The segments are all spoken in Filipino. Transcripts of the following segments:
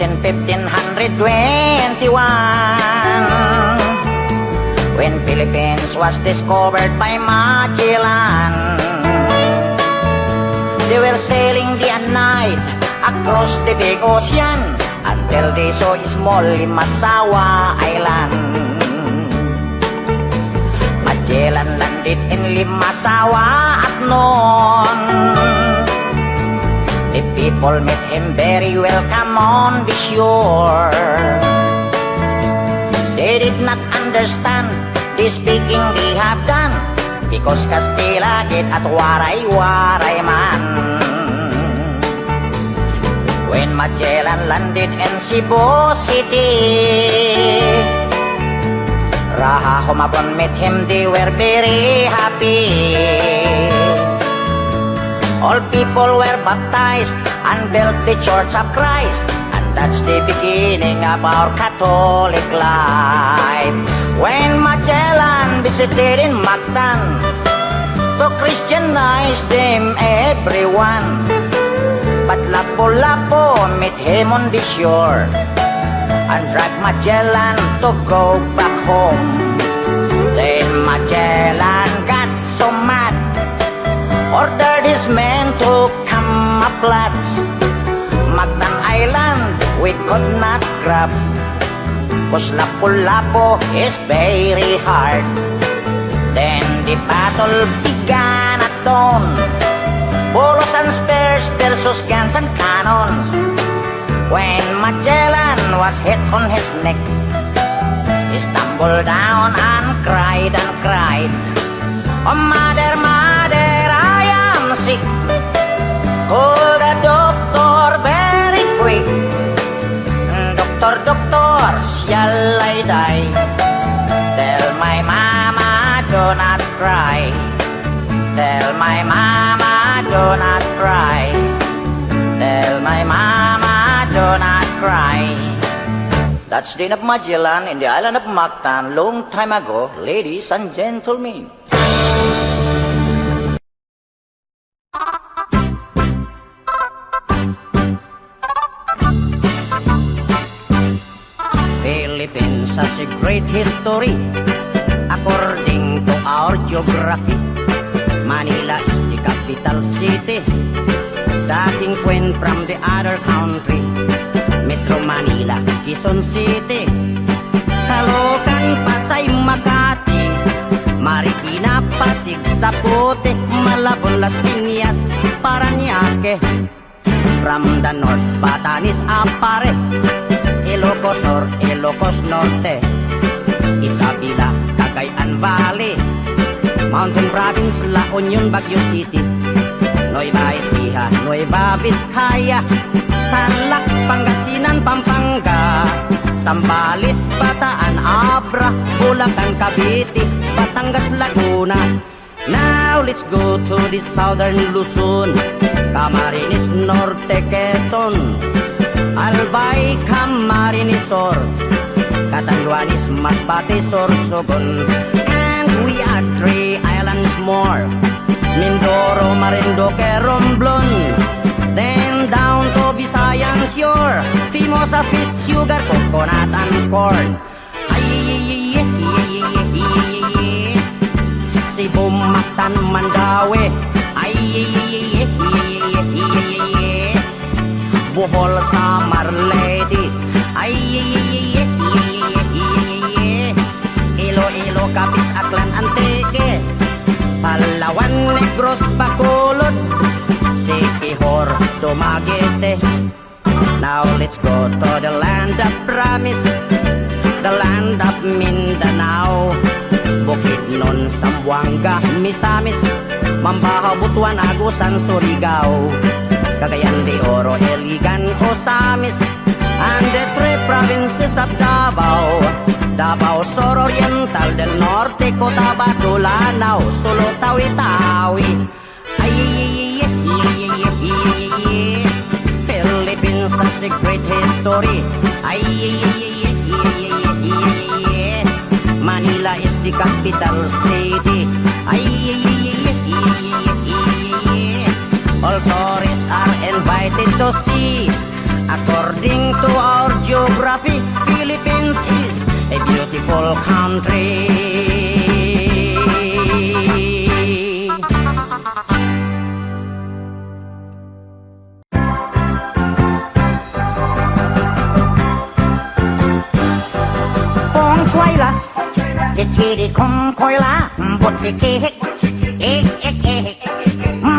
in 1521, when Philippines was discovered by Magellan. They were sailing day and night across the big ocean until they saw a small Limasawa Island. Magellan landed in Limasawa at noon. The people met him very welcome on the shore. They did not understand the speaking they have done, because Castilla get at waray-waray man. When Magellan landed in Cebu City, Raha Humabon met him, they were very happy. All people were baptized and built the Church of Christ, and that's the beginning of our Catholic life. When Magellan visited in Mactan to Christianize them everyone, but Lapu-Lapu met him on the shore and dragged Magellan to go back home. Then Magellan got so mad, ordered his men to camouflage Mactan Island we could not grab, cause Lapu-Lapu is very hard. Then the battle began at dawn, bolos and spears versus guns and cannons. When Magellan was hit on his neck, he stumbled down and cried and cried, "Oh mother, mother, I am sick. Call the doctor very quick. Doctor, doctor, shall I die? Tell my mama do not cry. Tell my mama do not cry. Tell my mama do not cry." That's the end of Magellan in the island of Mactan long time ago, ladies and gentlemen. Philippines has a great history according to our geography. Manila is the capital city, dating queen from the other country. Metro Manila, Quezon City, Caloocan, Pasay, Makati, Marikina, Pasig, Zapote, Malabon, Las Piñas, Parañaque. From the north, Batanes, Apare, Ilocos Sur, Ilocos Norte, Isabela, Cagayan Valley, Mountain Province, La Union, Baguio City, Nueva Ecija, Nueva Vizcaya, Tarlac, Pangasinan, Pampanga, Zambales, Bataan, Abra, Bulacan, Cavite, Batangas, Laguna. Now let's go to the southern Luzon, Camarines Norte, Quezon, Albay, Camarines Sur, Catanduanes, Masbate, Sorsogon, and we are 3 islands more, Mindoro, Marinduque, Romblon, then down to Visayan shore, Fimosa, fish, sugar, coconut, and corn. Cebu, Mactan, Mandaue, Bohol, Samar, Leyte, Iloilo, Capiz, Aklan, Antique, Palawan, Negros, Bacolod, Siquijor, Dumaguete. Now let's go to the land of promise, the land of Mindanao, Bukidnon, Zamboanga, Misamis, Mambahaw, Butuan, Agusan, Surigao, Cagayan de Oro, Iligan, Osamis, and the 3 provinces of Davao, Davao Sur Oriental, del Norte, Cotabato, Lanao, Sulu, Tawi-Tawi. Philippines has a great history. Manila is the capital city. All tourists are invited to see, according to our beautiful country. Phong xoay là chỉ đi không khôi lá một chỉ kê hết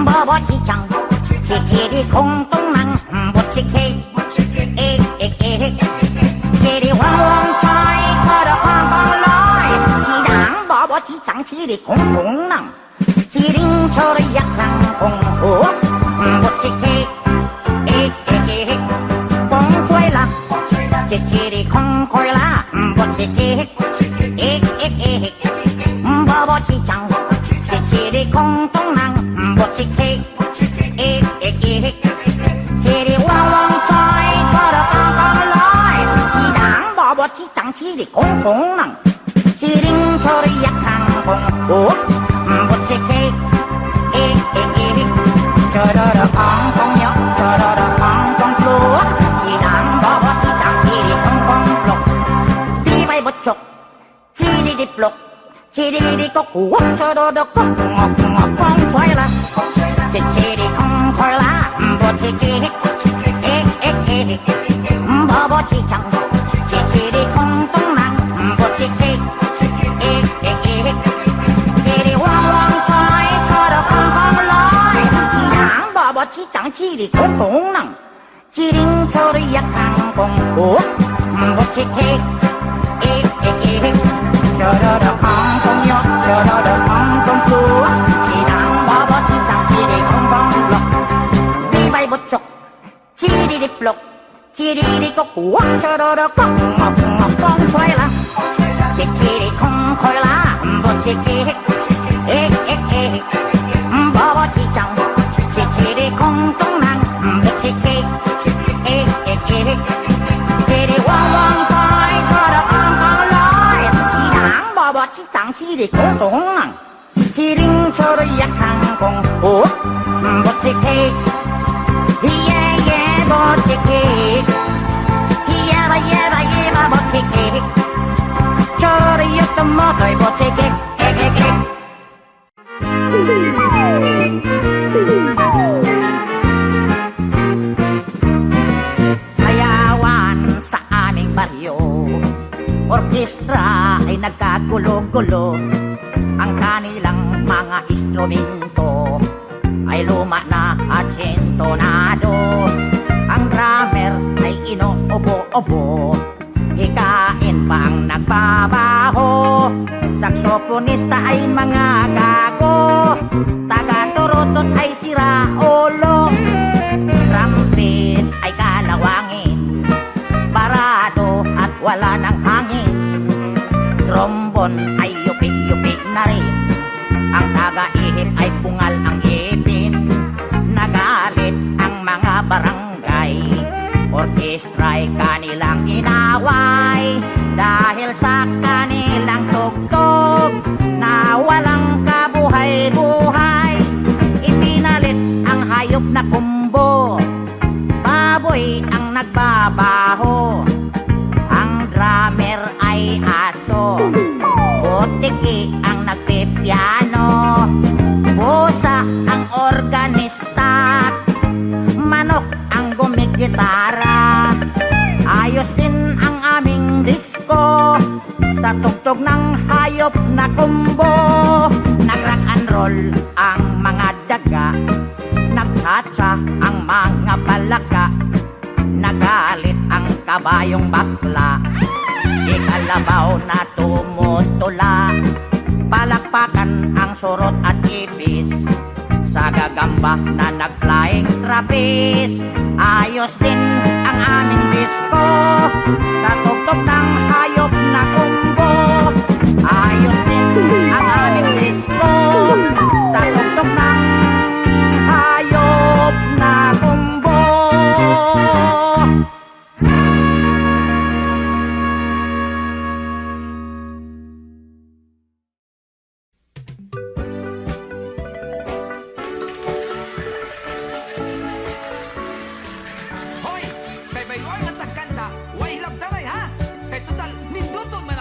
bơ bó chỉ chẳng chỉ đi không tung năng một chỉ kê chỉ đi hoang hoang trai cho được hoang con lối chỉ đáng bỏ bó chỉ chẳng chỉ đi không tung năng chỉ đinh cho được giặc hàng cùng hổ một chỉ kê phong xoay là chỉ đi không khôi lá một chỉ kê bơ bó chỉ chẳng chỉ đi không tung năng một chỉ kê chỉ đi hoang hoang trai cho được con lối chỉ đáng bỏ bó chỉ chẳng chỉ đi không tung năng chỉ đinh cho được giặc hàng cùng hổ một chỉ kê cho được con nhóc cho được con lúa chỉ đáng bỏ bó chỉ chẳng chỉ đi không lục đi bay bớt chục chỉ đi lục chỉ đi có củ cho được có ngọc con xoay là chỉ đi không khói lá bó chỉ kê bó chỉ chẳng chỉ đi không tung năng bó chỉ kê chỉ đi hoang hoang trai cho được con lối chỉ đáng bỏ bó chỉ chẳng chỉ đi không tung năng chỉ đinh cho được giặc hàng cùng củ bó chỉ kê cho được con nhóc cho được con chúa chỉ đáng bỏ bó chỉ chẳng chỉ đi không lục đi bay bớt chục chỉ đi lục chỉ đi có củ cho được có ngọc con xoay là chỉ đi không khói lá bó chỉ kê bó chỉ chẳng chỉ đi không tung năng bó chỉ kê chỉ đi hoang hoang trai cho được con lối chỉ đáng bỏ bó chỉ chẳng chỉ đi không tung năng chỉ đinh cho được giặc hàng cùng hổ bó chỉ kê bó chỉ kê bó chỉ kê cho được giặc tầm mơ đời bó chỉ kê sayawan sa aming baryo orkestra ay nagkagulo-gulo ang kanilang mga instrumento ay luma na at sintonado ang drummer ay inuubo-ubo hikain pa ang nagbabaho saksoponista ay mga gago taga-turutot ay sira ulo trumpet ay kalawangin parado at wala ng hangin trombon ay yupik-yupik na rin ang taga-ihip ay pungal ang ipin nagalit ang mga barangay orkestra ay kanilang inaway dahil sa kanilang tugtog na walang kabuhay-buhay ipinalit ang hayop na kumbo baboy ang nagbabaho ang drummer ay aso butiki ang nagpipiano busa ang organista manok ang gumigitara ayos din ang aming disko sa tugtog ng hayop na kumbo nag-rock and roll ang mga daga nagtatsa ang mga palaka nagalit ang kabayong bakla ikalabaw na tumutula palakpakan ang surot at ipis sa gagamba na nag-flying trapeze ayos din ang aming disko sa tugtog ng hayop na kumbo ayos din ang aming disko sa tugtog ng hayop na kumbo. Kay bayloy man ta kanta, way hilabtanay ha. Kay total nindutod man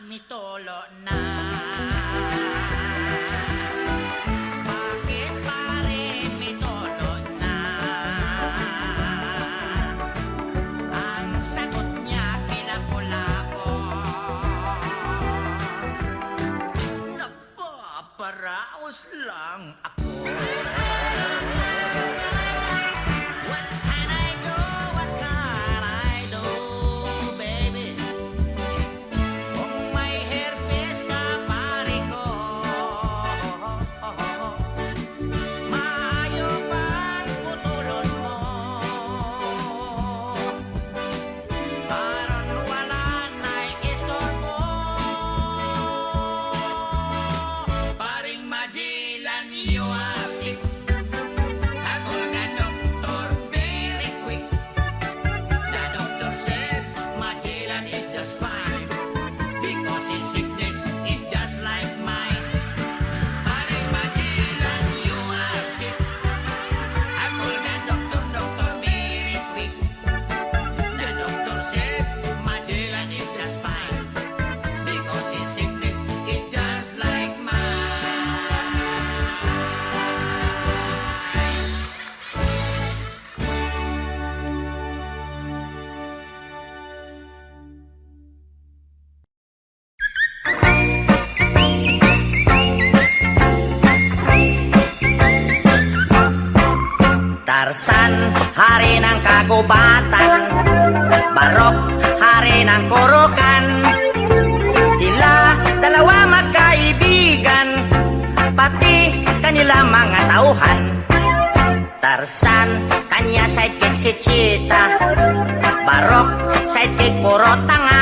mitolo na. Bakit pare mitolo na? Ang sagot niya kilako-lako. Nagpaparaos lang ako. What can I do? What can I do, baby? Kung may herpes ka, pare ko, maayo bang putulon mo? Parang wala na'y istorbo. Paring Magellan, you are sick. Ako na doktor, very quick. The doctor said Magellan is just fine because his sickness is just like mine. Paring Magellan, you are sick. Ako na doktor, very quick. The doctor said Magellan is just fine because his sickness is just like mine. Tarzan, hari ng kagubatan. Barok, hari ng kurukan. Sila dalawa magkaibigan, pati kanila mga tauhan. Tarzan, kanya sidekick si Cheetah. Barok, sidekick puro tanga.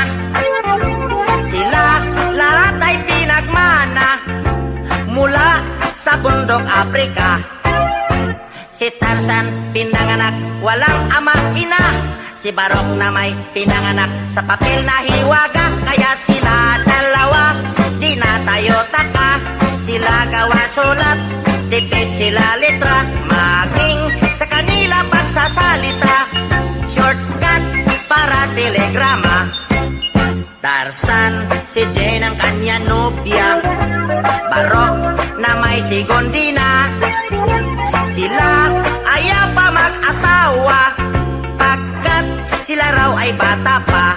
Sila lahat ay pinagmana mula sa bundok Afrika. Si Tarzan pinanganak walang ama ina. Si Barok na may pinanganak sa papel na hiwaga. Kaya sila dalawa di na tayo taka. Sila gawa sulat, tipid sila letra. Maging sa kanila pagsasalita, shortcut para telegrama. Tarzan, si Jane ang kanya nobya. Barok na may si Gondina. Sila ayaw pa mag-asawa pagkat sila raw ay bata pa.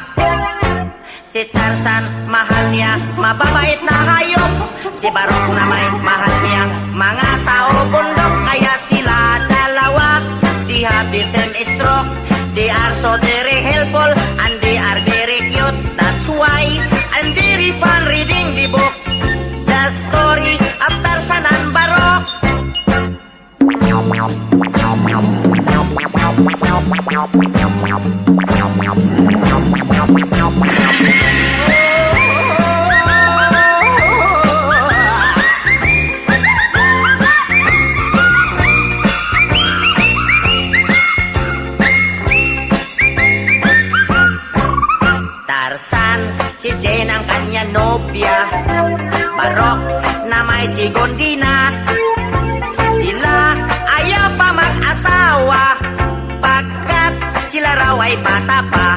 Si Tarzan, mahal niya mababait na hayop. Si Barok na may mahal niyang mga tao bundok. Kaya sila dalawa, they have the same stroke. They are so very helpful and they are very cute. That's why I'm very fun reading the book, The Story of Tarzan and Barok. Tarzan, si Jane ang kanya nobya. Barok na may si Gondina. Sila ayaw pa mag-asawa pagkat sila raw ay bata pa.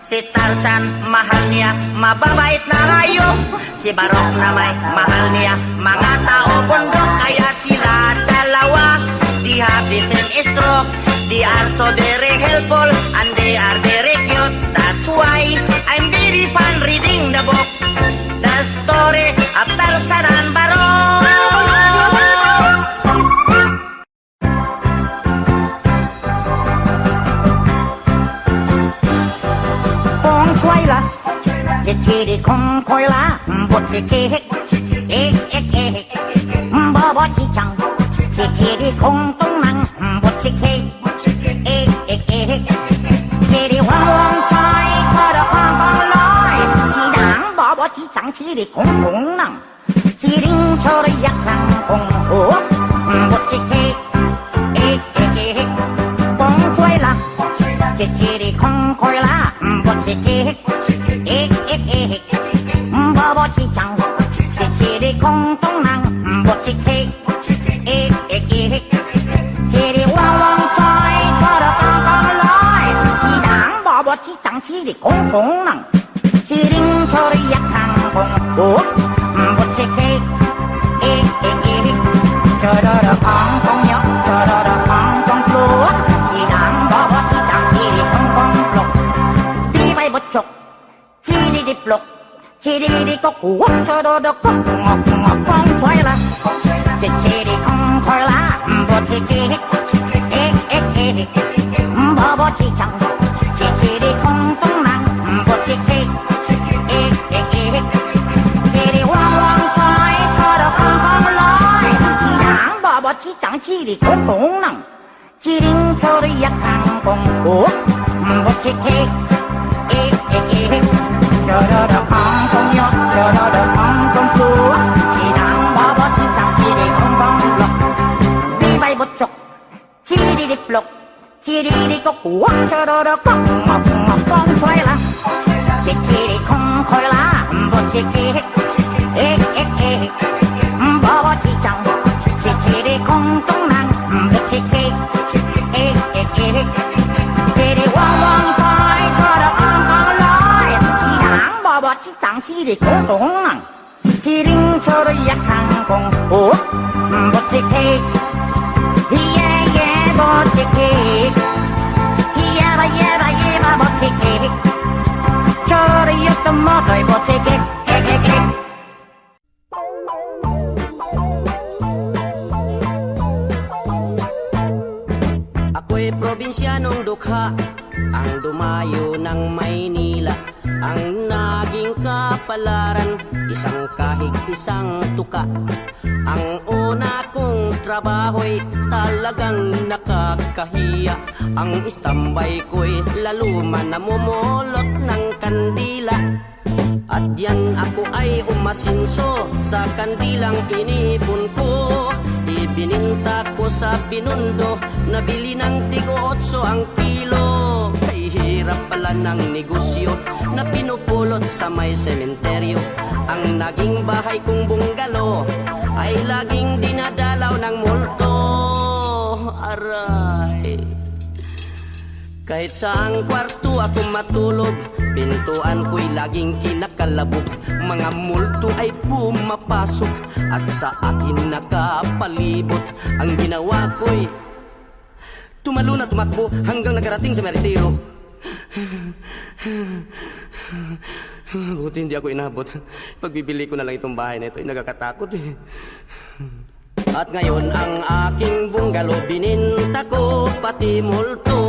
Si Tarzan, mahal niya mababait na hayop. Si Barok na may mahal niya mga tao bundok. Kaya sila dalawa, they have the same stroke. They are so very helpful and they are very cute. That's why I'm very fun reading the book, The Story of Tarzan and Barok. Kung chuayla, chitiri kung koyla, buchiki hik, ik, babo chichang, chitiri kung tungnang, buchiki, ik, chitiri wang wang choy, chara kong kong loy, chidang babo chichang, chitiri kung tungnang, chiring chori yakang kung ho, buchiki, ik, kung chuayla, chitiri kung koyla, buchiki hik, ik, babo chichang, chitiri kung tungnang, buchiki, ik, chitiri wang wang choy, chara kong kong loy, chidang babo chichang, chitiri kung tungnang, chiring chori kung fu. Butsike, Chororo kong kong yo, chororo kong kong flu. Sinang bawa kitang chiri kong kong plok. Bibay butchok, chiri di plok. Chiri di kok wak chororo kong ngok ngok kong choy la. Chiri kong choy la, butsike, bawa kitang. Chiri kong tong nang, butsike, chiri wang wang choy, chororo kong kong loy. Sinang bawa kitang chiri kong tong nang. Chiring chori yakang kong fu. Butsike, chororo kong kong yo, chororo kong kong fu. Sinang bawa kitang chiri kong kong plok. Bibay butchok, chiri di plok. Chiri di kok wak chororo kong ngok ngok kong choy la. Chiri kong khoy la, butsike, bawa kitang. Chiri kong tong nang, butsike, chiri wang wang choy, chororo kong kong loy. Sinang bawa kitang chiri kong tong nang. Chiring chori yakang kong fu. Butsike, butsike, yeba butsike. Chori yakang motoy butsike, Ako'y probinsyanong dukha, ang dumayo ng Maynila. Ang naging kapalaran, isang kahig, isang tuka. Ang una kong trabaho'y talagang nakakahiya. Ang istambay ko'y laluman, namumulot ng kandila. At yan ako ay umasinso sa kandilang inipon ko. Ibininta ko sa Binondo, nabili ng tig-8 ang kilo. Kay hirap pala ng negosyo na pinupulot sa may sementeryo. Ang naging bahay kong bungalo ay laging dinadalaw ng multo. Aray, kahit saang kwarto ako matulog, pintuan ko'y laging kinakalabog. Mga multo ay pumapasok at sa akin nakapalibot. Ang ginawa ko'y tumalo na tumakbo hanggang nakarating sa meritero. Buti hindi ako inabot. Pagbibili ko na lang itong bahay na ito ay nagkakatakot eh. At ngayon ang aking bungalo bininta ko pati multo.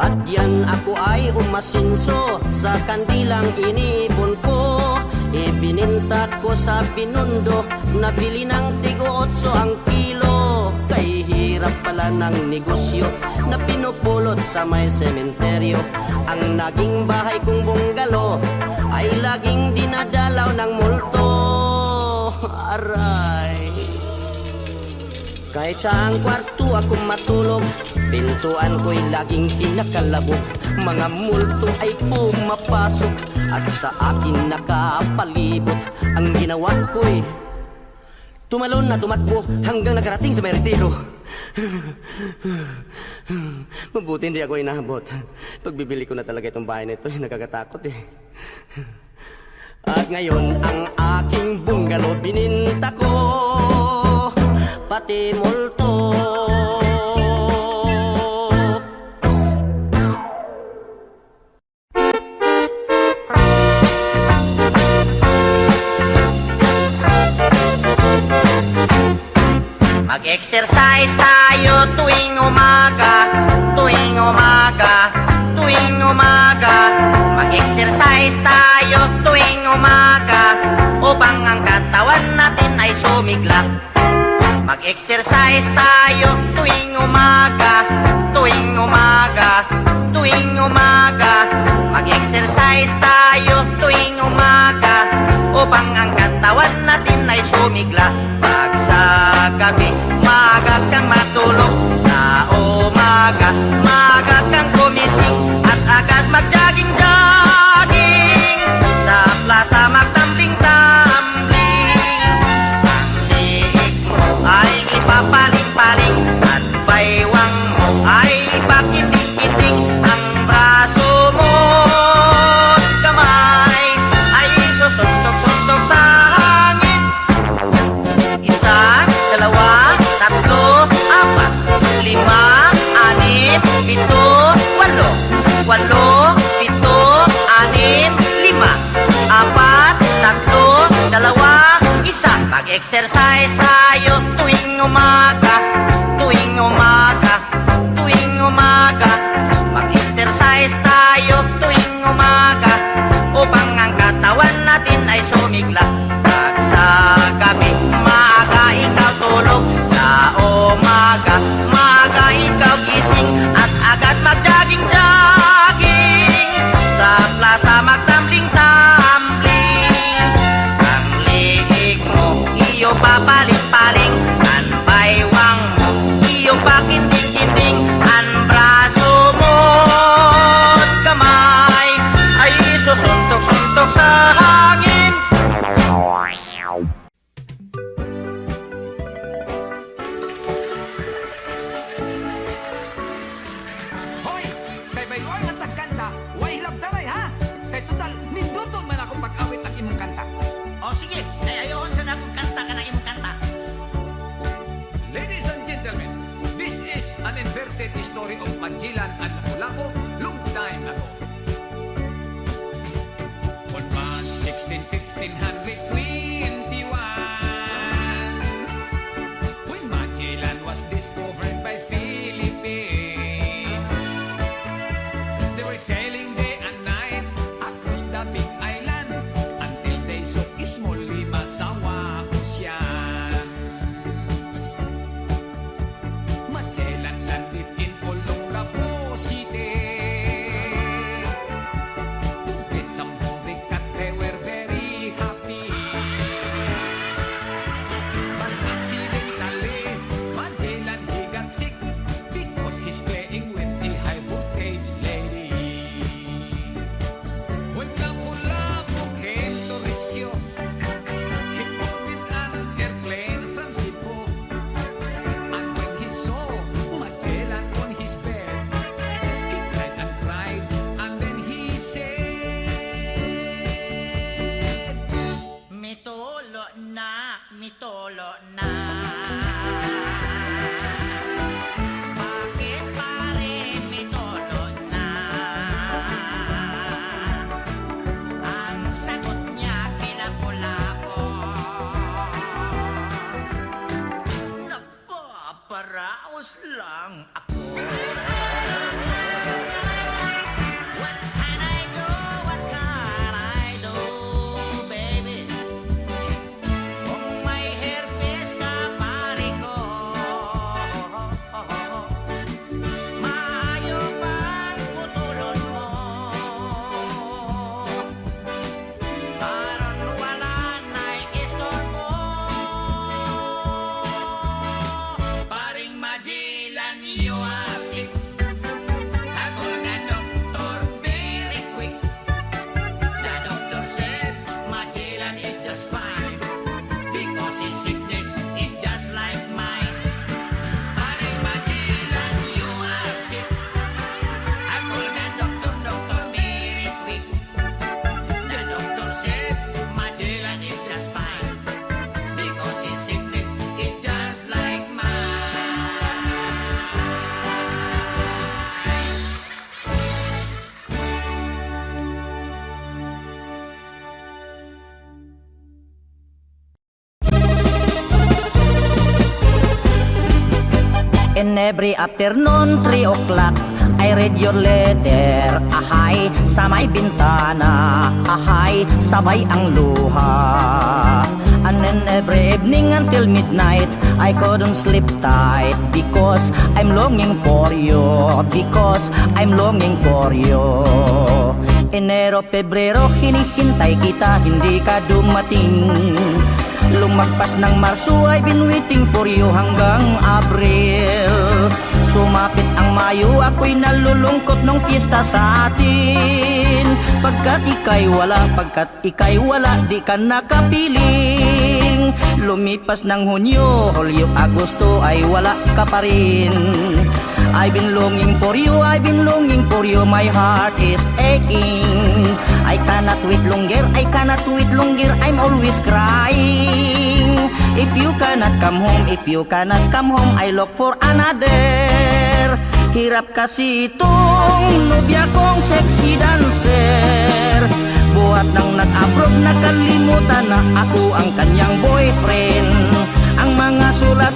At yan ako ay umasinso sa kandilang iniipon ko. Ibininta ko sa Binondo, nabili ng tig-8 ang kilo. Kay hirap pala ng negosyo na pinupulot sa may sementeryo. Ang naging bahay kong bungalo ay laging dinadalaw ng multo. Aray, kahit saang kwarto ako matulog, pintuan ko'y laging kinakalabog. Mga multo ay pumapasok at sa akin nakapalibot. Ang ginawa ko'y tumalon na tumakbo hanggang nakarating sa meritero. Mabuti hindi ako inaabot. Pagbibili ko na talaga itong bahay na ito, nakakatakot eh. At ngayon ang aking bungalo bininta ko pati multo. Mag-exercise tayo tuwing umaga, tuwing umaga, tuwing umaga. Mag-exercise tayo tuwing umaga, upang ang katawan natin ay sumigla. Mag-exercise tayo tuwing umaga, tuwing umaga, tuwing umaga. Mag-exercise tayo tuwing umaga, upang ang katawan natin ay sumigla. Pag sa gabi, maaga kang matulog, sa umaga, mag-jogging-jogging sa plaza magtambling-tambling. Ang liig mo ay ipapaling-paling at baywang mo ay ipakiting-kiting. Ang braso mo't kamay ay susuntok-suntok sa hangin. Isa, dalawa, tatlo, apat, lima, anim, pito, walo. Walo, pito, anim, lima, apat, tatlo, dalawa, isa. Mag-exercise tayo tuwing umaga, tuwing umaga, tuwing umaga. Mag-exercise tayo tuwing umaga upang ang katawan natin ay sumigla. Pag sa gabi, maaga ikaw tulog. Sa umaga, maaga ikaw gising. At agad mag-jogging-jogging sa plaza magtambling-tambling. Ang liig mo, iyong papaling-paling. Ang baywang mo, iyong pakinding-kinding. Ang braso mo't kamay ay susuntok-suntok sa hangin. Hoy! Kay bayoy nga tagkanta, way hilabdaray ha! Kay total, ninduton man ako pag-awit ang imong kanta. O sige, ay ayon sa nakong kanta ka ng imong kanta. Ladies and gentlemen, this is an inverted story of Magellan and Lapu-Lapu long time ago. On March 16, 1521, when Magellan was discovered by Philippines, they were sailing day and night across the big island until they saw Small Limasawa Ocean. Magellan landed in Olongapo City. To get some horicat, they were very happy. But accidentally, Magellan he got sick because he's playing with a high voltage lady. When Lapu-Lapu came to rescue, he boarded an airplane from Cebu. And when he saw Magellan on his bed, he cried and cried, and then he said, Mitolo na, mitolo na. Bakit pare mitolo na? Ang sagot niya kilako-lako. Napaparaos lang ako. What can I do? What can I do, baby? Kung may herpes ka, pare ko, maayo bang putulon mo? Parang wala na'y istorbo. Paring Magellan, you are sick. Ako na doktor, very quick. The doctor said Magellan is just fine because his sickness is just like mine. Paring Magellan, you are sick. Ako na doktor, very quick. The doctor said Magellan is just fine because his sickness is just like mine. In every afternoon, 3 o'clock, I read your letter. Ahay, sa may bintana. Ahay, sabay ang luha. And then every evening until midnight, I couldn't sleep tight because I'm longing for you. Because I'm longing for you. Enero, Pebrero, hinihintay kita, hindi ka dumating. Lumagpas ng Marso, I've been waiting for you hanggang Abril. sumapit ang Mayo, ako'y nalulungkot nung piyesta sa atin. Pagkat ika'y wala, di ka nakapiling. Lumipas ng Hunyo, Hulyo, Agosto ay wala ka pa rin. I've been longing for you, my heart is aching. I cannot wait longer, I'm always crying. If you cannot come home, I look for another. Hirap kasi itong nobya kong sexy dancer. Buhat nang nag-abroad, nakalimutan na ako ang kanyang boyfriend. Ang mga sulat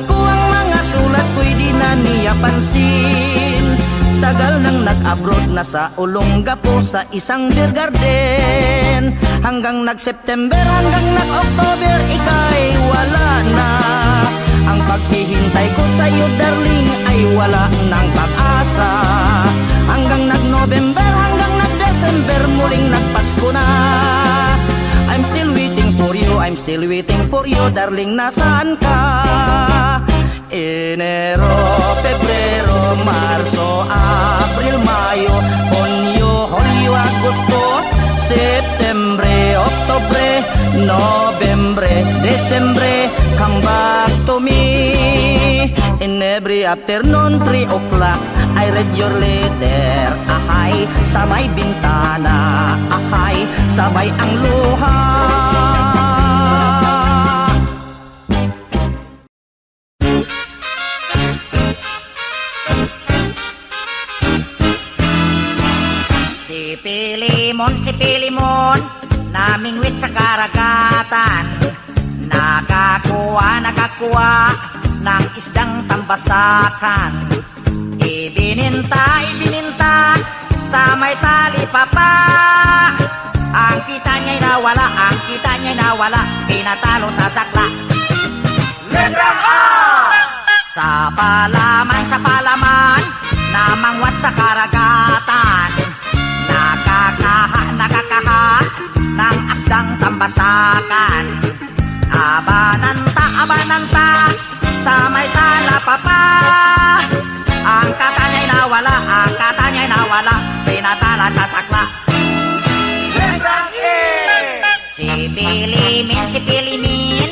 ko'y di na niya pansin. Tagal nang nag-abroad, nasa Olongapo sa isang beer garden. Hanggang nag-September, hanggang nag-October, ika'y wala na. Ang paghihintay ko sa'yo, darling, ay wala ng pag-asa. Hanggang nag-November, hanggang nag-December, muling nagpasko na. I'm still waiting for you, darling, nasaan ka? Enero, Pebrero, Marso, Abril, Mayo, Hunyo, Agosto, Septembre, Oktobre, Nobyembre, Desembre, come back to me. In every afternoon, 3 o'clock, I read your letter. Ahay, sa may bintana. Ahay, sabay ang luha. Si Pilimon, namingwit sa karagatan. Nakakuha ng isdang tambasakan. Ibininta sa may talipapa. Ang kita niya'y nawala, pinatalo sa sakla. Letrang A! Sa palaman, namangwat sa karagatan. Nakakaha ng asdang tambasakan. Abananta sa may talapapa. Ang kata niya'y nawala, pinatala sa sakla. Letrang E! Si Pilimin,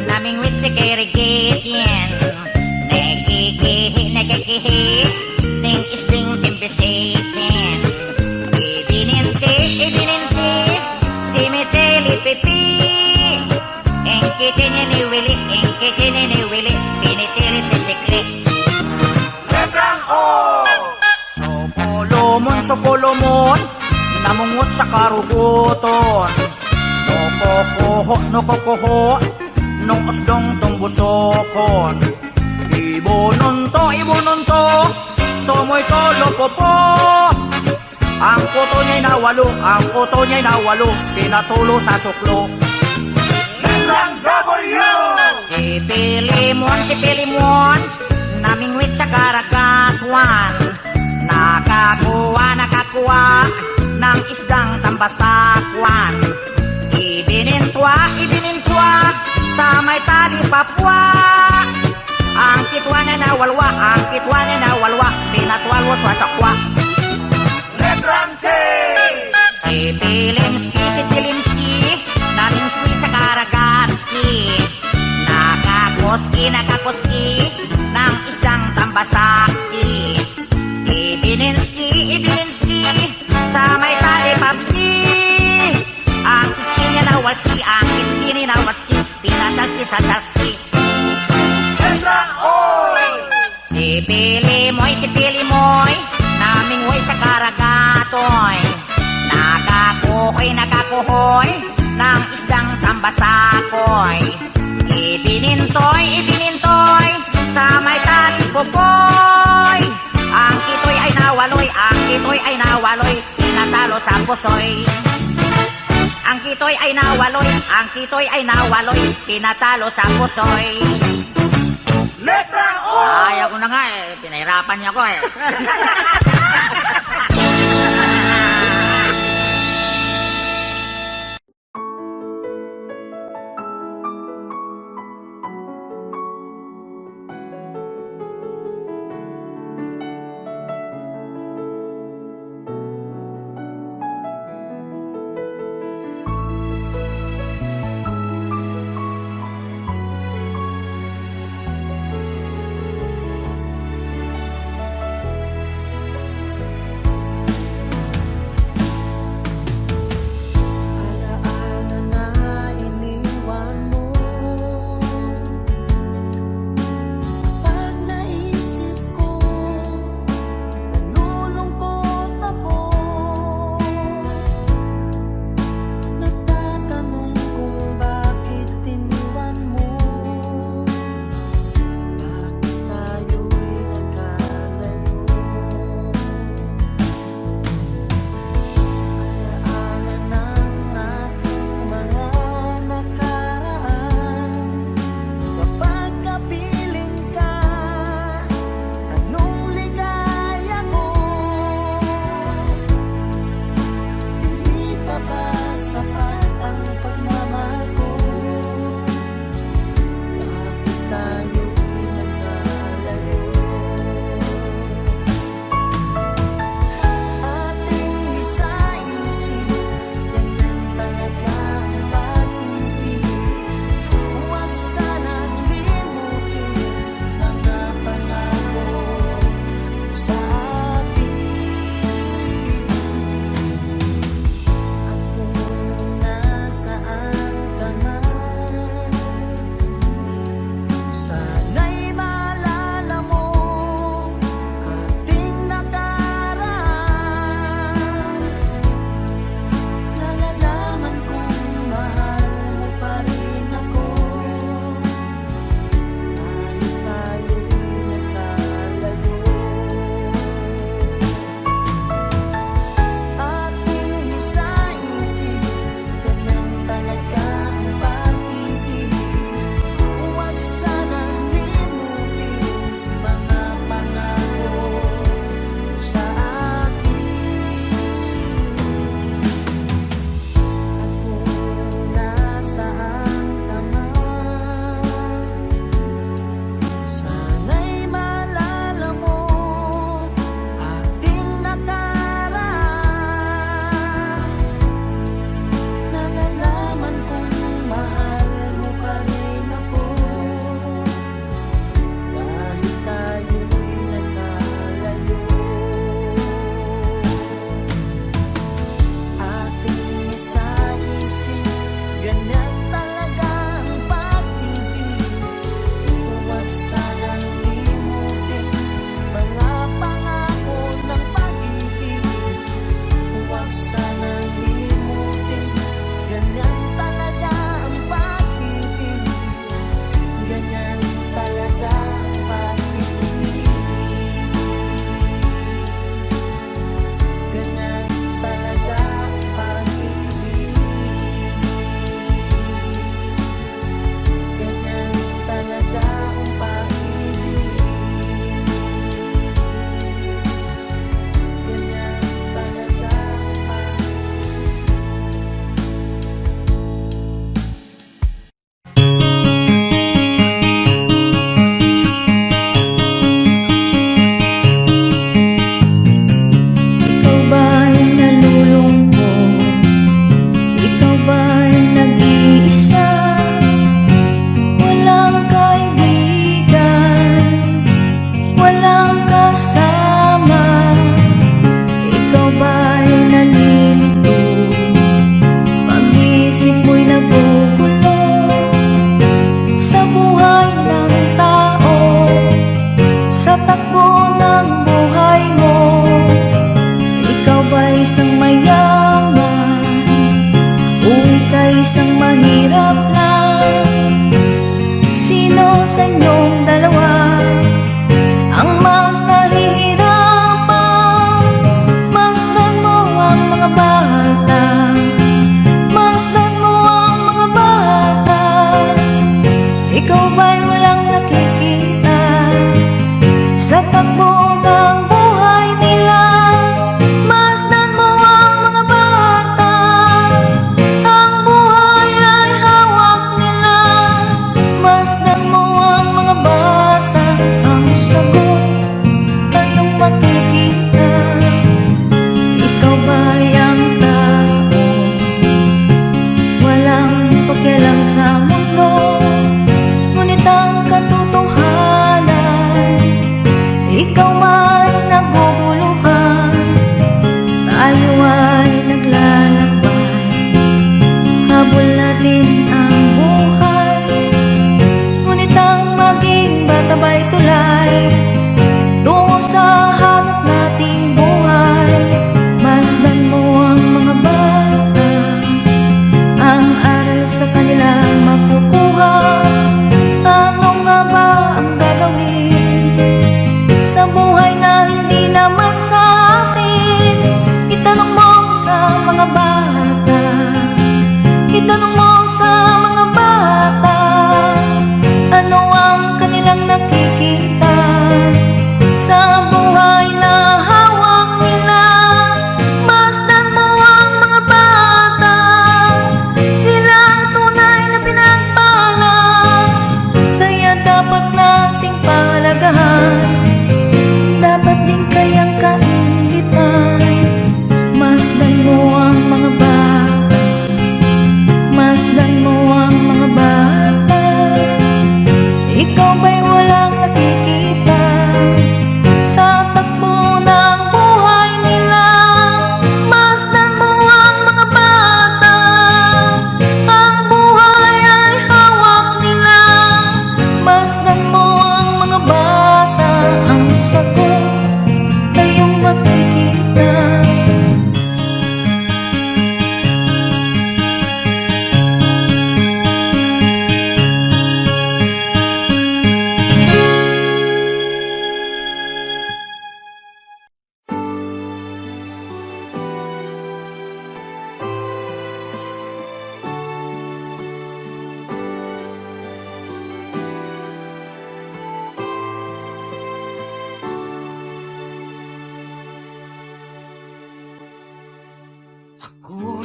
namingwit si Kirigitian. Nakikihi, ning isding timbisikin. Ibininti, si Miteli Pipi. Engkiti ni Willy, pinitili si Sikli. Letrang O! Sopolomon, namungot sa karuguton. Nokokoho, nung usdong tumbusokon. Ibonunto, somoy tolopopo. Ang kuto niya'y nawalo, pinatulo sa suklo. Letrang W! Si Pilimon, namingwit sa karagatuan. Nakakuha ng isdang tambasakwan. Ibinintwa sa may talipapwa. Ang kitwa niya nawalwa, pinatwalwo sa sakwa. Letrang K! Si Pilimski, namingski sa Karagatski. Nakakoski, ng isdang tambasakski. Ibininski, sa may talipapski. Ang kiski niya nawalski, pinatalski sa sakski. Letrang O! Si Pilimoy, namingway sa karagatoy. Nakakuhoy, ng isdang tambasakoy. Ibinintoy, sa may talipopoy. Ang kitoy ay nawaloy, pinatalo sa pusoy. Ang kitoy ay nawaloy, pinatalo sa pusoy. Letrang O! Ayaw ko na nga pinahirapan niya ko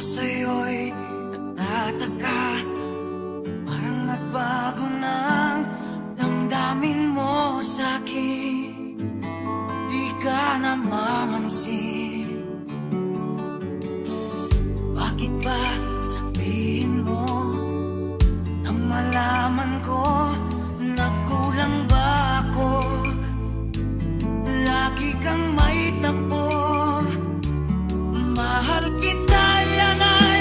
sa'yo'y natataka, parang nagbago ng damdamin mo sa'kin. Di ka namamansin, bakit ba sabihin mo nang malaman ko na kulang ba ako? Lagi kang may tapo, mahal kita, yan ay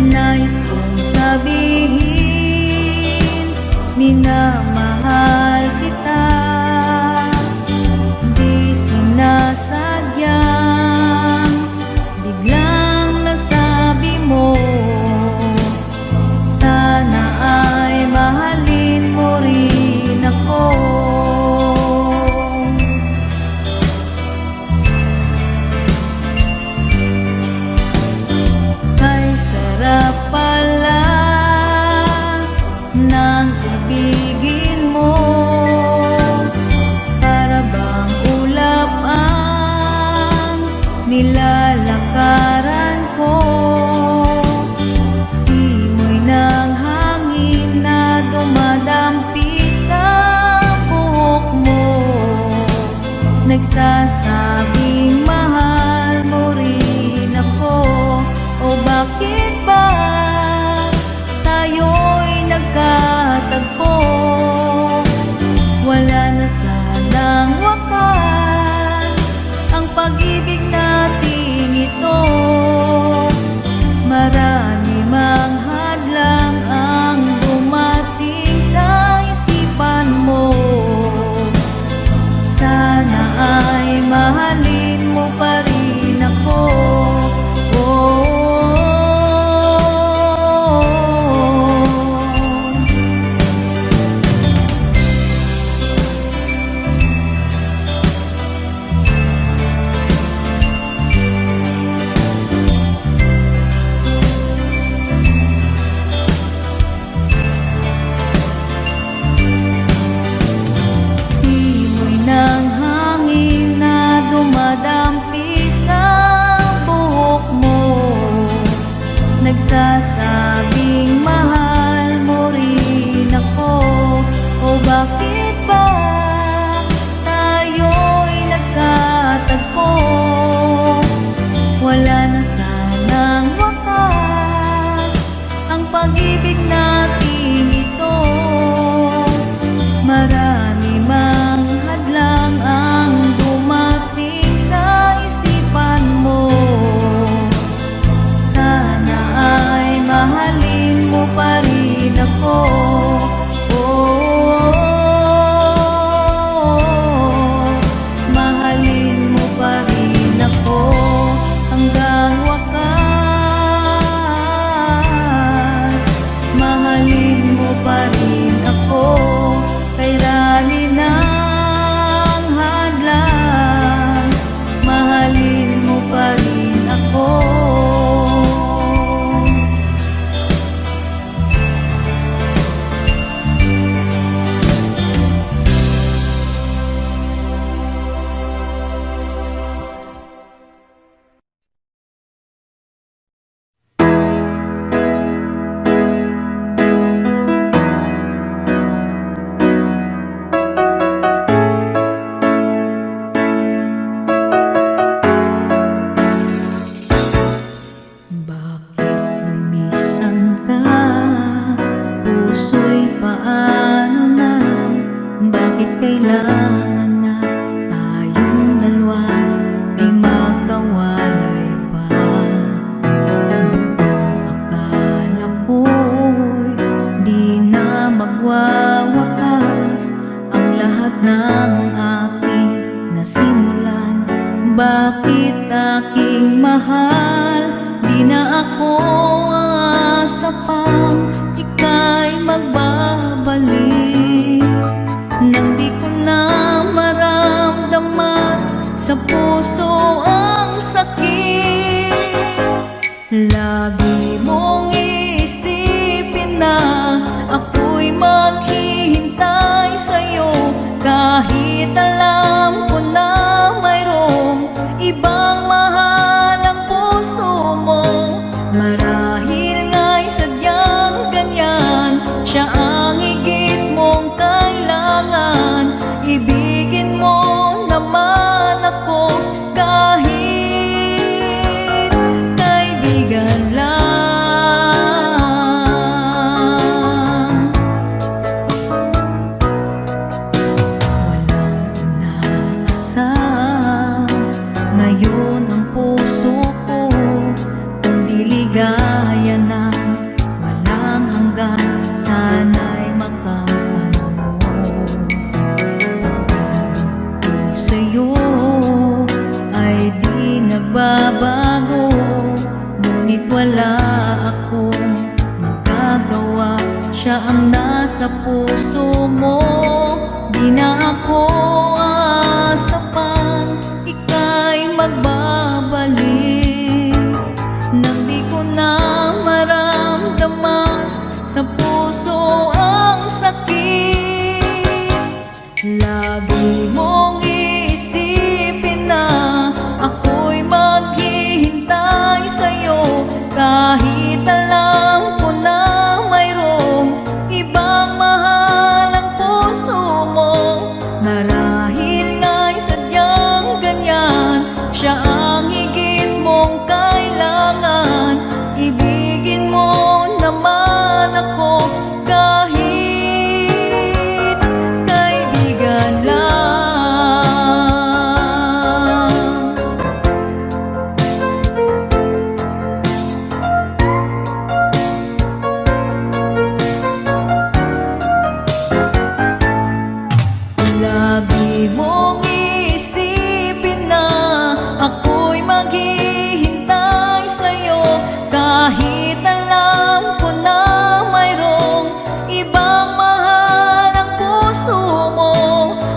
Nais kong sabihin, minamahal kita. Di sinasadyang biglang nasabi mo, sana ay mahalin mo rin ako. Kay sarap pala ng ibigin mo, para bang ulap ang nilalakaran ko. Simoy ng hangin na dumadampi sa buhok mo, nagsasabing mahal mo rin ako. O bakit ba tayo'y nagkatagpo? Wala na sanang wakas ang pag-ibig nating ito. Marami mang hadlang ang dumating sa isipan mo, sana ay mahalin mo pa rin ako. Oh, simoy ng hangin na dumadampi sa buhok mo, nagsasabing mahal mo rin ako. O bakit ba tayo'y nagkatagpo? Wala na sanang wakas ang pag-ibig nating ito. Marami mang hadlang ang dumating sa isipan mo, sana ay mahalin mo pa rin ako. Oh, mahalin mo pa rin ako hanggang wakas. Mahalin mo pa rin ako. Kay rami ng hadlang, mahalin mo pa rin ako. Bakit lumisan ka? Puso'y paano na? Bakit kailangan na tayong dalawa ay magkawalay pa? Buong akala ko'y di na magwawakas ang lahat ng ating nasimulan. Bakit aking mahal, di na ako aasa pang ika'y magbabalik, nang di ko na maramdaman sa puso ang sakit. Lagi mong iisipin na ako'y maghihintay sa'yo, kahit alam ko na mayroong ibang mahal ang puso mo. Marahil nga'y sadyang ganyan, siya ang higit mong kailangan. Ibigin mo naman ako kahit kaibigan lang. Walang inaasam, ngayon ang puso ko kundi ligaya na. akong magagawa. Siya ang nasa puso mo, di na ako aasa pang ika'y magbabalik. Nang di ko na maramdaman sa puso ang sakit. Lagi mong iisipin na ako'y maghihintay sa'yo, kahit alam ko na mayroong ibang mahal ang puso mo. Marahil nga'y sadyang ganyan, siya ang higit mong kailangan. Ibigin mo naman ako kahit kaibigan lang. Lagi mong iisipin na ako'y maghihintay sa'yo, kahit alam ko na mayroong ibang mahal ang puso mo.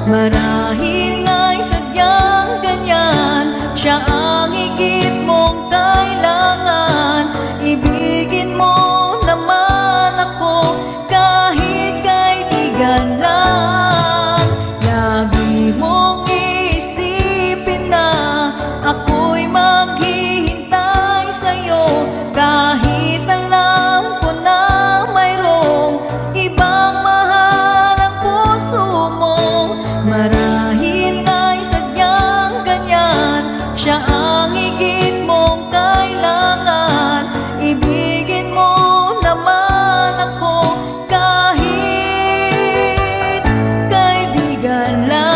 Marahil nga'y sadyang ganyan, siya ang higit mong kailangan. Ibigin mo naman ako kahit kaibigan lang. Lagi mong iisipin na ako'y maghihintay sa'yo, kahit alam ko na mayroong ibang mahal ang puso mo. Marahil nga'y sadyang ganyan, siya ang higit mong kailangan. Ibigin mo naman ako kahit kaibigan lang.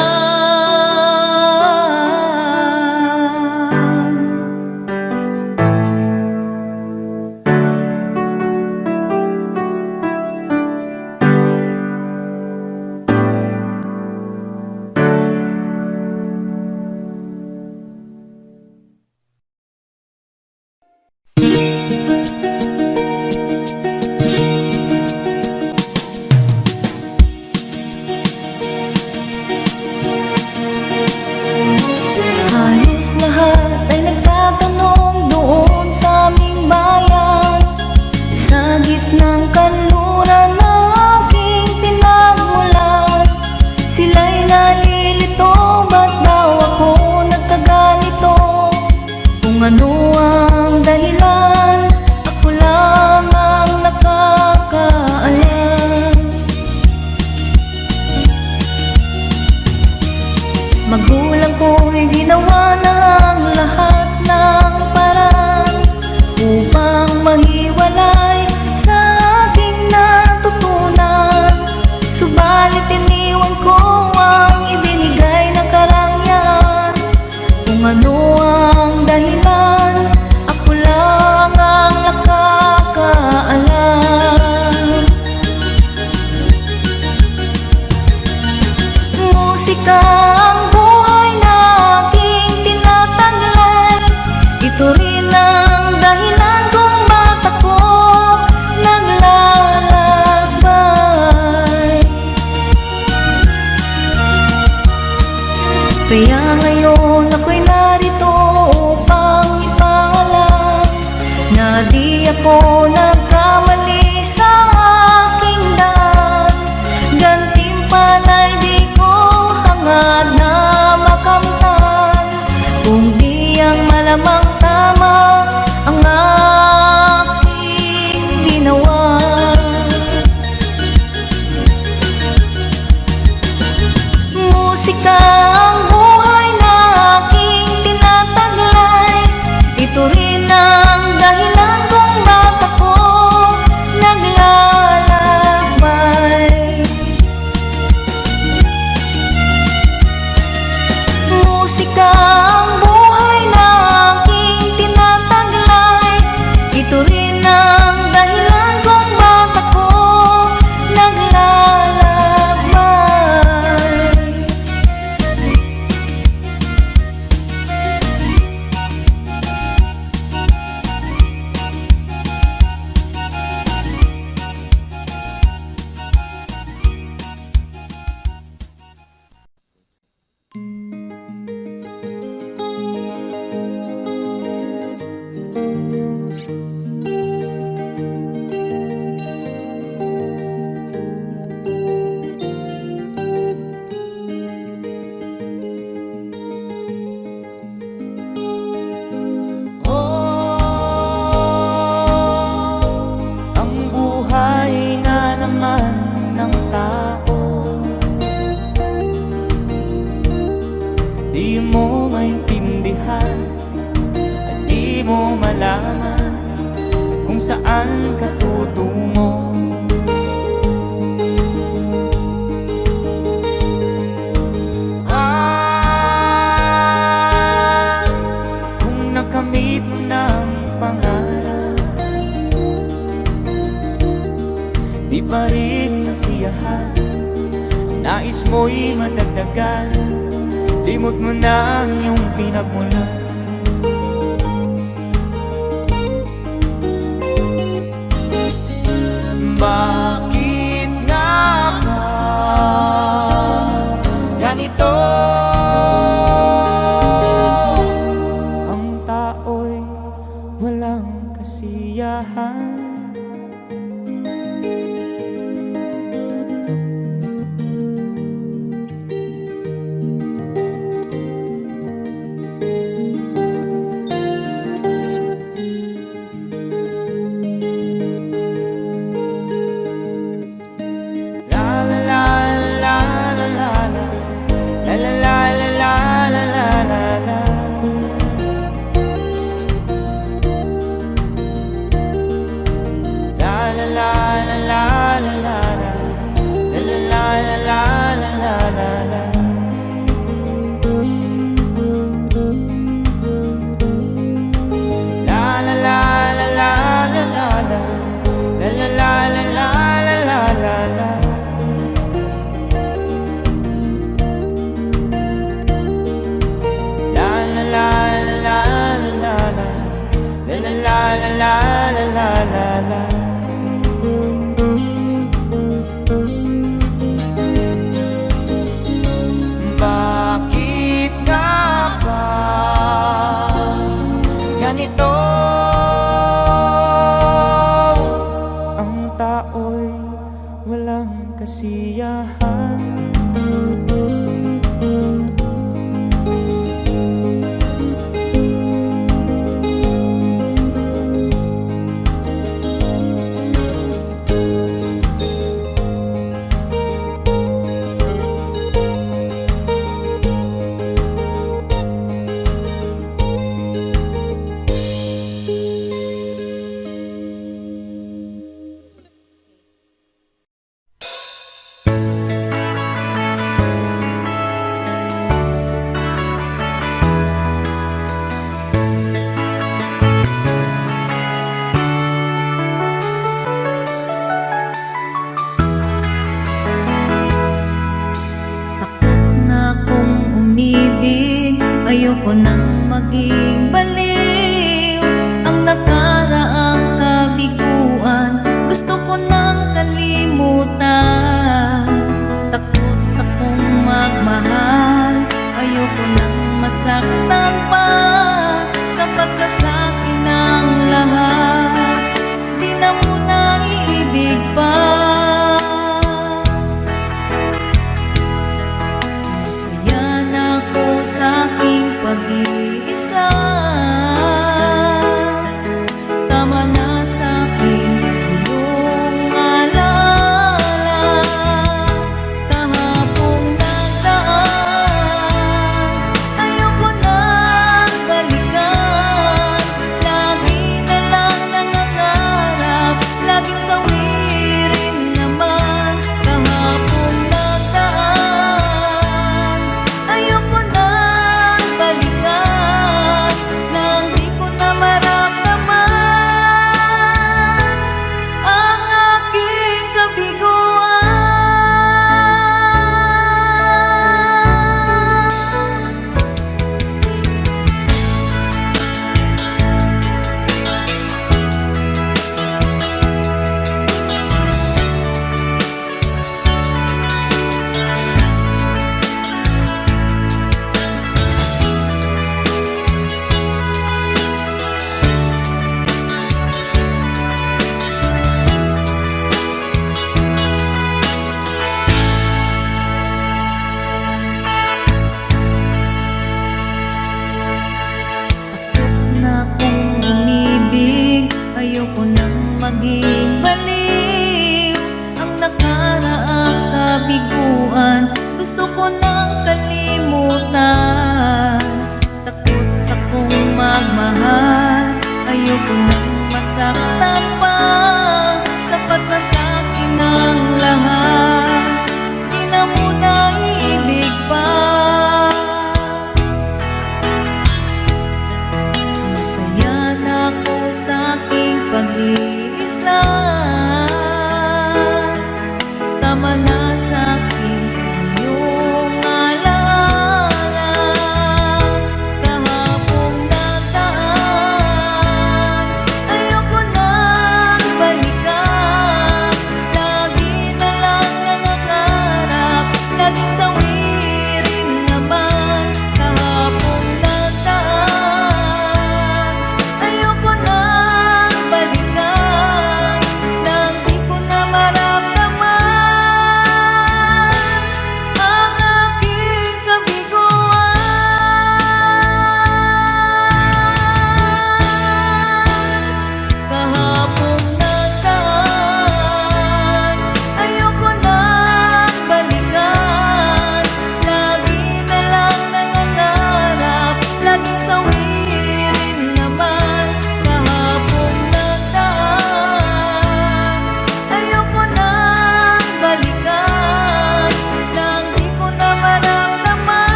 Halos lahat ay nagtatanong doon sa aming bayan, sa gitnang kanluran na aking pinagmulan. Sila'y nalilito, ba't daw ako nagkaganito? Kung ano ang dahilan, ako lang ang nakakaalam. Magulang ko'y ginawa na ang lahat ng paraan upang mahiwalay sa aking natutunan. Subalit iniwan ko ang ibinigay na karangyaan. Kung ano ang dahilan, ako lang ang nakakaalam. Musika ang buhay na aking tinataglay. Ito rin ang dahilan kung ba't ako naglalakbay. Kaya ngayon ako'y narito upang ipaalam na di ako nagkamali sa aking daan. Gantimpala'y di ko hangad na makamtan, kung di ang malamang tama ang aking ginawa. Musika ang buhay na aking tinataglay. Ito rin ang dahilan kung ba't ako di pa rin kasiyahan. Ang nais mo'y madagdagan, limot mo na ang iyong pinagmulan. Bakit nga ba ganito? Ang tao'y walang kasiyahan.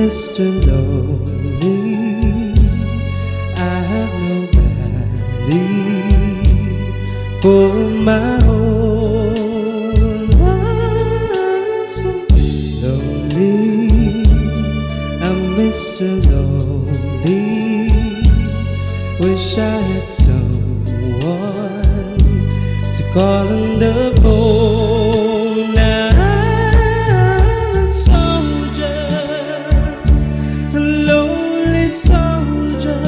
Mr. Lonely. I have nobody for my own. I'm so lonely. I'm Mr. Lonely. Wish I had someone to call on the phone. Now I'm a soldier, a lonely soldier,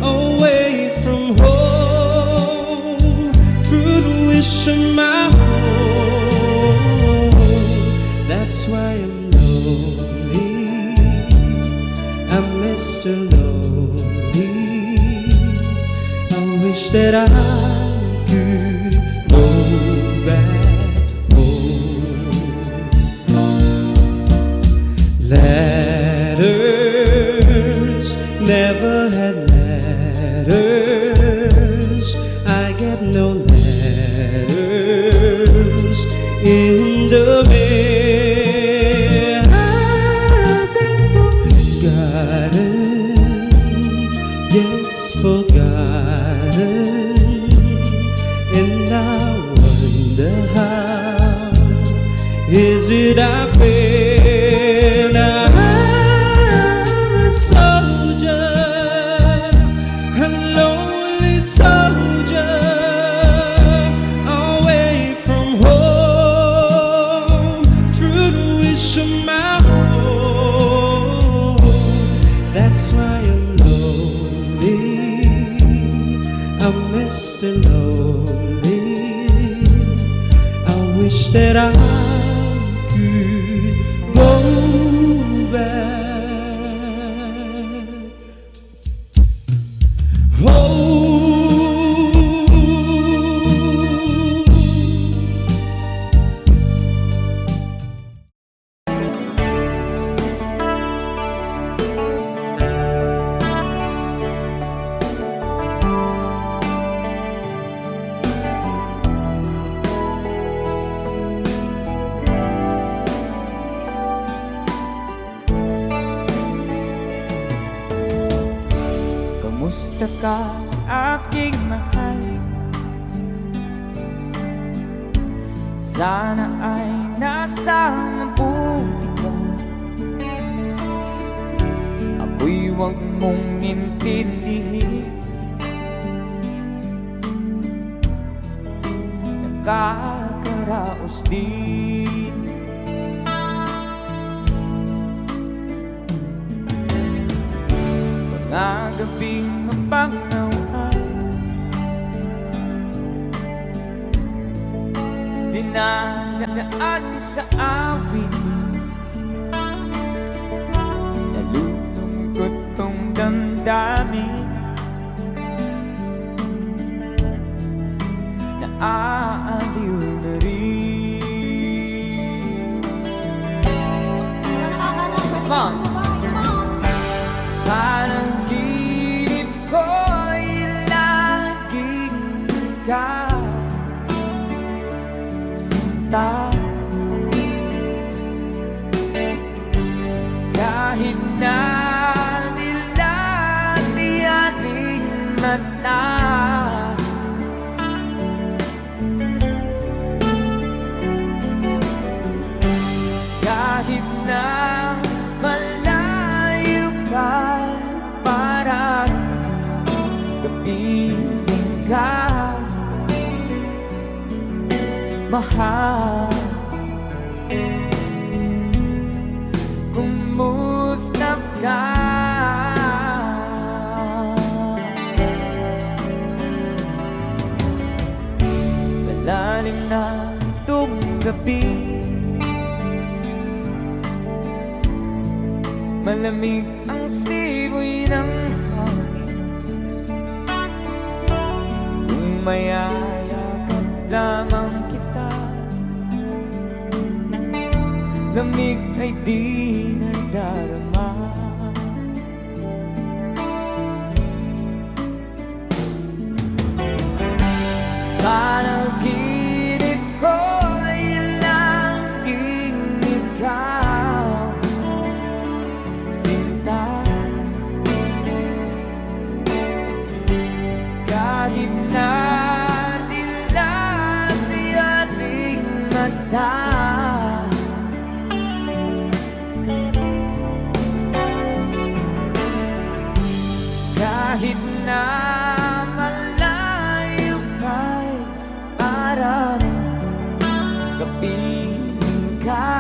away from home, through the wish of my home. That's why I'm lonely. I'm Mr. Lonely. I wish that I could go back home. Letters, never had letters. I get no letters in the mail. I've been forgotten, yes, forgotten. And I wonder how is it I feel. I'm a soldier, a lonely soldier, away from home, through the wish of my home. That's why I'm lonely. I'm Mr. Lonely. I wish that I could go back Kamusta ka, aking mahal? Sana ay nasa mabuti ka. Ako'y huwag mong intindihin. Nakakaraos din. Mga gabing mapangaway, dinadaan sa awit. Nalulungkot kong damdamin, naaaliw na rin. Come on! Parang ginip ko'y laging ikaw, sinta. Kahit na nilatiyaring mata, kahit na malayo ka, parang kapiling ka, mahal. Kumusta ka? Malalim na itong gabi, malamig ang simoy ng hangin. Kung mayayakap lamang kita, lamig ay di nadarama. Panaginip ko ay laging ikaw, Kahit na malayo kay araw, kapiling ka,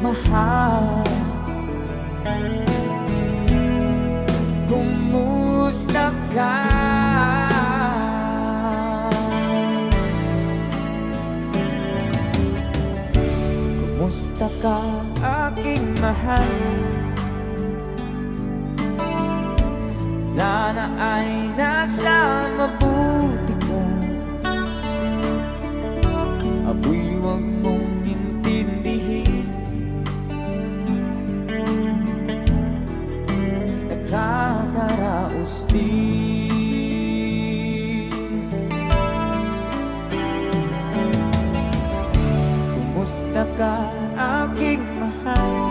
mahal. Kumusta ka? Kumusta ka, aking mahal? Sana ay nasa mabuti ka. Ako'y huwag mong intindihin, nakakaraos din. Kumusta ka, aking mahal?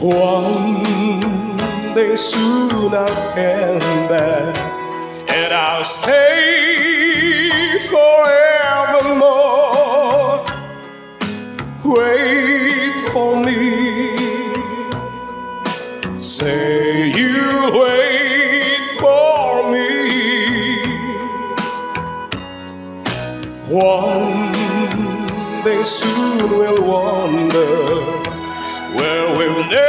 One day soon I'll come back, and I'll stay forevermore. Wait for me, say you'll wait for me. One day soon we'll wander where we've never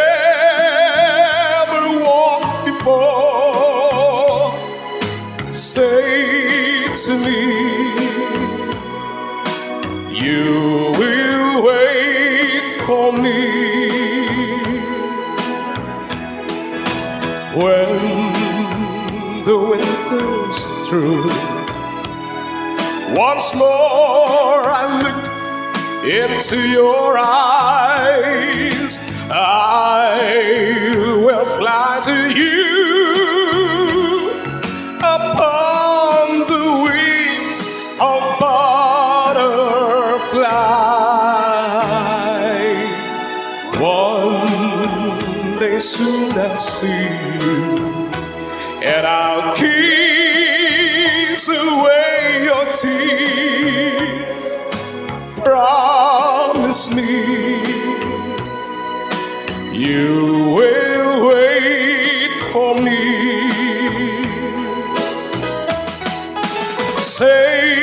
walked before. Say to me, you will wait for me. When the winter's through, once more I look into your eyes, I will fly to you upon the wings of butterfly. One day soon I'll see you, and I'll kiss away your tears. Promise me you will wait for me. Say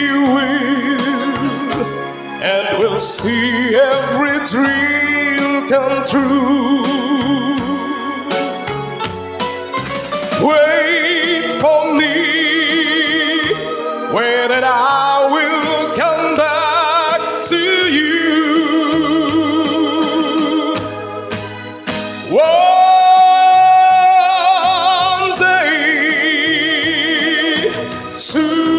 you will, and we'll see every dream come true. Wait for me, wait and I will come back to you. One day soon.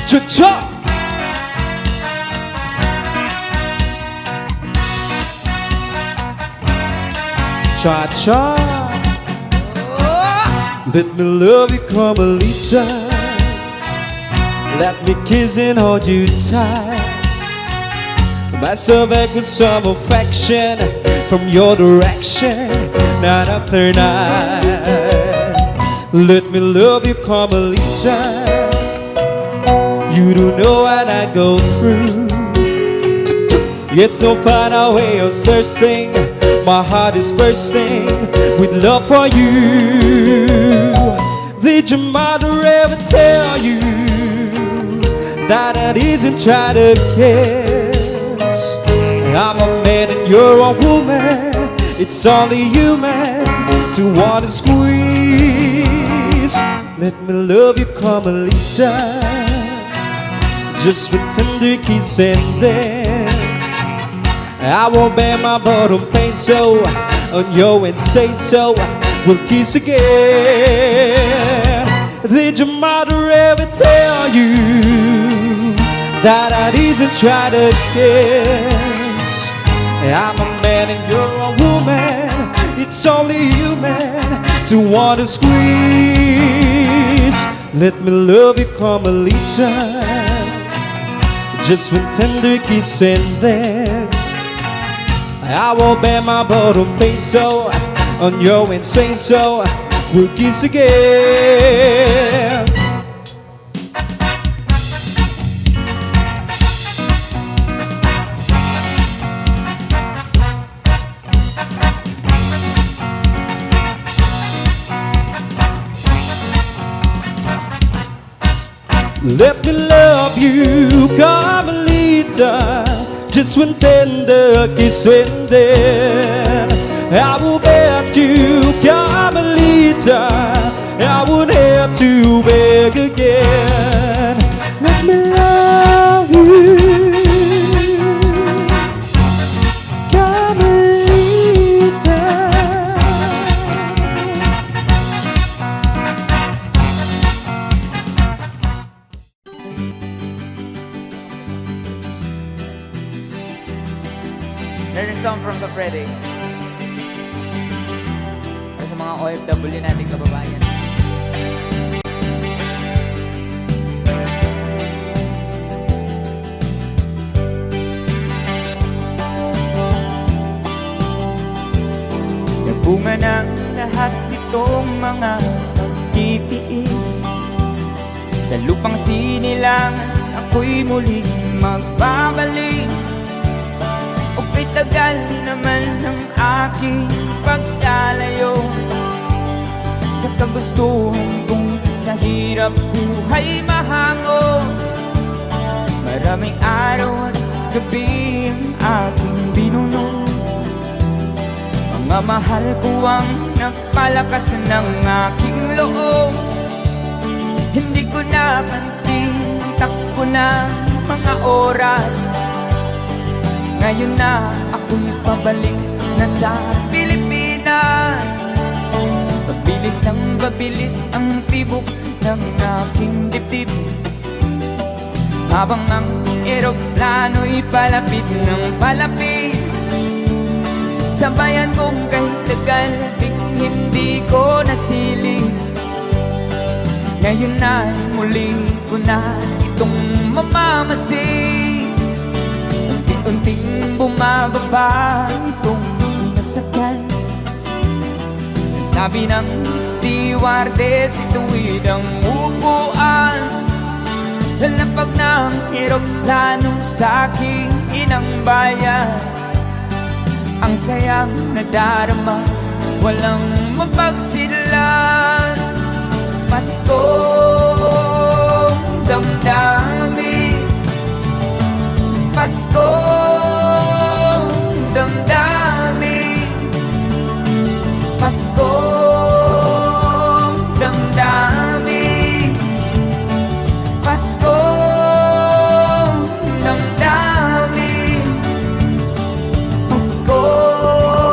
Cha-cha! Cha-cha! Let me love you, Carmelita. Let me kiss and hold you tight. Myself back with some affection from your direction, night after night. Let me love you, Carmelita. You don't know what I go through. It's no final way of thirsting. My heart is bursting with love for you. Did your mother ever tell you that it isn't try to kiss? I'm a man and you're a woman. It's only human to want to squeeze. Let me love you, Carmelita. Just with tender kiss and then I won't bet my bottom peso on you and say so. We'll kiss again. Did your mother ever tell you that I didn't try to kiss? I'm a man and you're a woman. It's only human to want to squeeze. Let me love you, come a little. Just one tender kiss and then I will bet my bottom peso on you and say so. We'll kiss again. Let me love you, Carmelita. Just one tender kiss and then I will bet you, Carmelita, I won't have to beg again. Let me love you, Carmelita. There's a song from Capre. Para sa mga OFW nating kababayan. Nabunga ng lahat itong mga pagtitiis. Sa lupang sinilangan ako'y muling magbabalik. O'y tagal naman ng aking pagkalayo sa kagustuhan kong sa hirap buhay mahango. Maraming araw at gabi ang aking binuno. Mga mahal ko ang nagpalakas ng aking loob. Hindi ko napansin ang takbo ng mga oras. Ngayon na ako'y pabalik na sa Pilipinas. Pabilis ng pabilis ang tibok ng aking dibdib. Habang ang eroplano'y palapit ng palapit sa bayan kong kahit tagal hindi ko nasilip. Ngayon na muli ko na itong mamamasid. Unting bumababa itong sinasakyan. Sabi ng stewardess, ituwid ang upuan. Lalapag ng eroplano sa aking inang bayan. Ang sayang nadarama, walang mapagsidlan. Paskong damdamin, Paskong damdamin, Paskong damdamin, Paskong damdamin, Paskong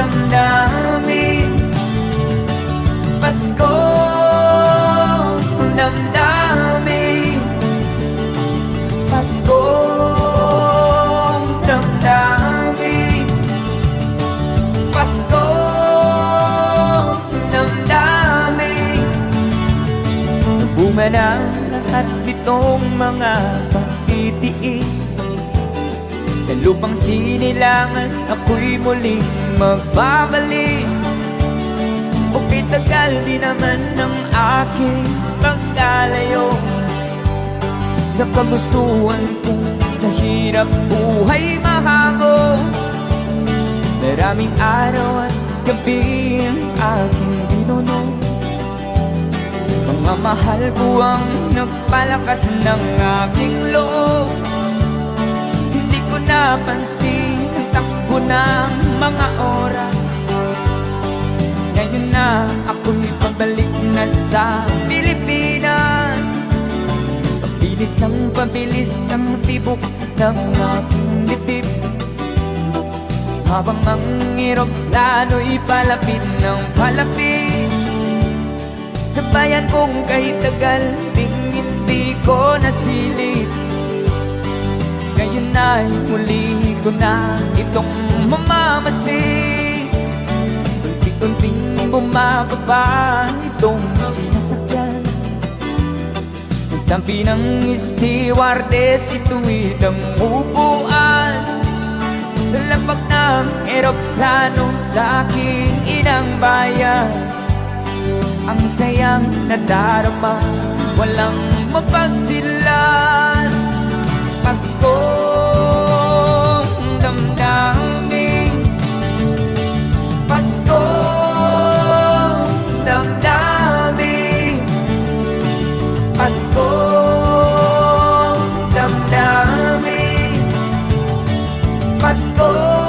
damdamin, Paskong damdamin, Paskong damdamin, Paskong damdamin. Nabunga na lahat itong mga pagtitiis. Sa lupang sinilangan ako'y muling magbabalik. Okay, tagal di naman ng aking pagkalayo sa kagustuhan kong sa hirap buhay mahango. Maraming araw at gabi ang aking binuno. Mga mahal ko ang nagpalakas ng aking loob. Hindi ko napansin ang takbo ng mga oras. Ngayon na ako'y pabalik na sa Pilipinas. Pabilis ang tibok ng aking dibdib. Habang ang eroplano'y palapit ng palapit sa bayan kong kahit tagal ding hindi ko nasilip. Ngayon ay muli ko na itong mamamasid. Unti-unting bumababa itong sinasakyan. Sabi ng stewardess, ituwid ang upuan. Lampak ng eroplano sa aking inang bayan. Ang sayang nadarama, walang mapagsilan. Paskong damdamin, Paskong damdamin, Paskong damdamin, Paskong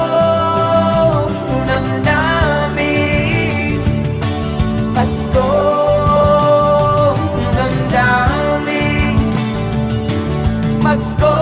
damdamin, Paskong damdamin, Paskong